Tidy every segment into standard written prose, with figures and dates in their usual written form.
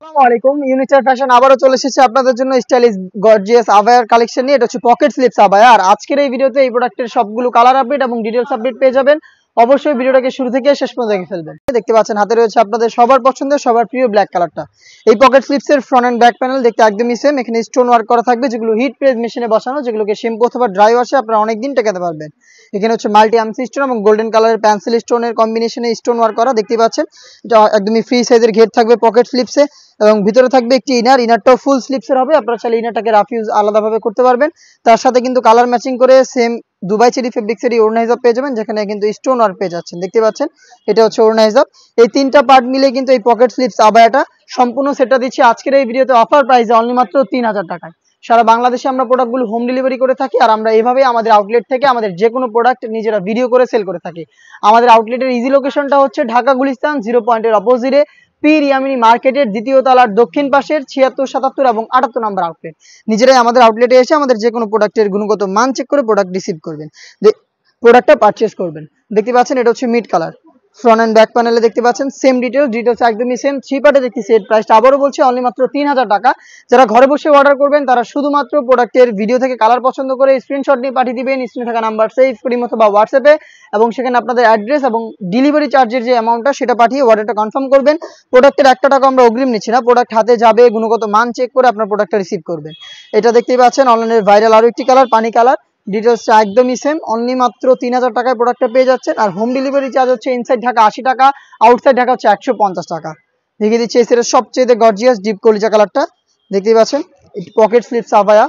আসসালামু আলাইকুম। ইউনিচার ফ্যাশন আবারও চলে এসেছে আপনাদের জন্য স্টাইলিশ গর্জিয়াস আবায়ার কালেকশন নিয়ে। এটা হচ্ছে পকেট স্লিপস আবায়া। আর আজকের এই ভিডিওতে এই প্রোডাক্টের সবগুলো কালার আপডেট এবং ডিটেইলস আপডেট পেয়ে যাবেন। অবশ্যই ভিডিওটাকে শুরু থেকে শেষ পর্যন্ত দেখে ফেলবেন। দেখতে পাচ্ছেন হাতে রয়েছে আপনাদের সবার পছন্দের সবার প্রিয় ব্ল্যাক কালারটা। এই পকেট স্লিপসের ফ্রন্ট এন্ড ব্যাক প্যানেল দেখতে একদমই সেম। এখানে স্টোন ওয়ার্ক করা থাকবে, যেগুলো হিট প্রেস মেশিনে বসানো, যেগুলোকে শ্যাম্পু অথবা ড্রাই ওয়াশে আপনারা অনেকদিন টেকাতে পারবেন। এখানে হচ্ছে মাল্টি আমসি স্টোন এবং গোল্ডেন কালারের পেন্সিল স্টোনের কম্বিনেশনে স্টোন ওয়ার্ক করা দেখতে পাচ্ছেন। এটা একদমই ফ্রি সাইজের ঘের থাকবে পকেট স্লিপসে, এবং ভিতরে থাকবে একটি ইনারটাও ফুল স্লিপসের হবে। আপনারা চাইলে ইনারটাকে রাফ ইউজ আলাদাভাবে করতে পারবেন। তার সাথে কিন্তু কালার ম্যাচিং করে সেম দুবাই চেরি ফেব্রিক্সেরই ওড়না হিসাব পেয়ে যাবেন, যেখানে কিন্তু স্টোন ওয়ার্ক পেয়ে যাচ্ছেন। দেখতে পাচ্ছেন এটা হচ্ছে ওড়না হিসাব। এই তিনটা পার্ট মিলে কিন্তু এই পকেট স্লিপস আবায়াটা সম্পূর্ণ সেটটা দিচ্ছি আজকের এই ভিডিওতে অফার প্রাইসে অনলি মাত্র 3000 টাকায়। সারা বাংলাদেশে আমরা প্রোডাক্টগুলো হোম ডেলিভারি করে থাকি, আর আমরা এইভাবে আমাদের আউটলেট থেকে আমাদের যে কোনো প্রোডাক্ট নিজেরা ভিডিও করে সেল করে থাকি। আমাদের আউটলেটের ইজি লোকেশনটা হচ্ছে ঢাকা গুলিস্তান 0 পয়েন্টের অপোজিটে পীর ইয়ামিনী মার্কেটের দ্বিতীয় তলার দক্ষিণ পাশের 76, 77 এবং 78 নম্বর আউটলেট। নিজেরাই আমাদের আউটলেটে এসে আমাদের যে কোনো প্রোডাক্টের গুণগত মান চেক করে প্রোডাক্ট রিসিভ করবেন, প্রোডাক্টটা পারচেস করবেন। দেখতে পাচ্ছেন এটা হচ্ছে mid colour. Front end back প্যানেলে দেখতে পাচ্ছেন সেম ডিটেলস একদমই সেম। 3 পার্টে দেখতেছি এর প্রাইসটা আবারও বলছি অনলি মাত্র 3000 টাকা। যারা ঘরে বসে অর্ডার করবেন তারা শুধুমাত্র প্রোডাক্টের ভিডিও থেকে কালার পছন্দ করে স্ক্রিনশট নিয়ে পাঠিয়ে দিবেন স্ক্রিনে থাকা নাম্বার সেভ করি অথবা হোয়াটসঅ্যাপে, এবং সেখানে আপনাদের অ্যাড্রেস এবং ডেলিভারি চার্জের যে অ্যামাউন্টটা সেটা পাঠিয়ে অর্ডারটা কনফার্ম করবেন। প্রোডাক্টের একটা টাকা আমরা অগ্রিম নিচ্ছি না, প্রোডাক্ট হাতে যাবে, গুণগত মান চেক করে আপনার প্রোডাক্টটা রিসিভ করবেন। এটা দেখতেই পাচ্ছেন অনলাইনের ভাইরাল আরও একটি কালার, পানি কালার। ডিটেলসটা একদমই সেম। অনলি মাত্র 3000 টাকায় প্রোডাক্টটা পেয়ে যাচ্ছেন। আর হোম ডেলিভারি চার্জ হচ্ছে ইনসাইড ঢাকা 80 টাকা, আউটসাইড ঢাকা হচ্ছে 150 টাকা। দেখিয়ে দিচ্ছি এই সেটের সবচেয়ে গর্জিয়াস ডিপ কলিজা কালারটা। দেখতেই পাচ্ছেন পকেট স্লিপস আবায়া,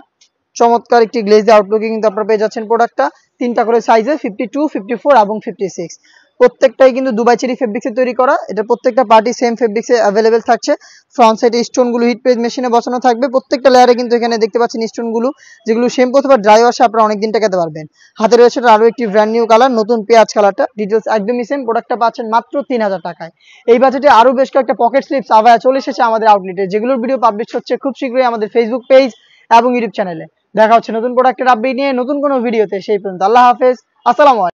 চমৎকার একটি গ্লেজ আউটলুকে কিন্তু আপনারা পেয়ে যাচ্ছেন প্রোডাক্টটা। তিনটা করে সাইজে 52, 54 এবং 56। প্রত্যেকটাই কিন্তু দুবাই চেরি ফেব্রিক্সে তৈরি করা। এটা প্রত্যেকটা পার্টি সেম ফেব্রিক্সে অ্যাভেলেবেল থাকছে। ফ্রন্ট সাইডে স্টোনগুলো হিট প্রেস মেশিনে বসানো থাকবে। প্রত্যেকটা লেয়ারে কিন্তু এখানে দেখতে পাচ্ছেন স্টোনগুলো, যেগুলো শ্যাম্পু অথবা ড্রাই ওয়াশে আপনারা অনেকদিন টেকাতে পারবেন। হাতে রয়েছে আরও একটি ব্র্যান্ড নিউ কালার, নতুন পেঁয়াজ কালারটা। ডিটেলস একদমই সেম। প্রোডাক্টটা পাচ্ছেন মাত্র 3000 টাকায়। এই বাজেটে আরও বেশ কয়েকটা পকেট স্লিপস আবায়া চলে এসেছে আমাদের আউটলেটে, যেগুলোর ভিডিও পাবলিশ হচ্ছে খুব শীঘ্রই আমাদের ফেসবুক পেজ এবং ইউটিউব চ্যানেলে। দেখা হচ্ছে নতুন প্রোডাক্টের আপডেট নিয়ে নতুন কোনো ভিডিওতে। সেই পর্যন্ত আল্লাহ হাফেজ, আসসালামু আলাইকুম।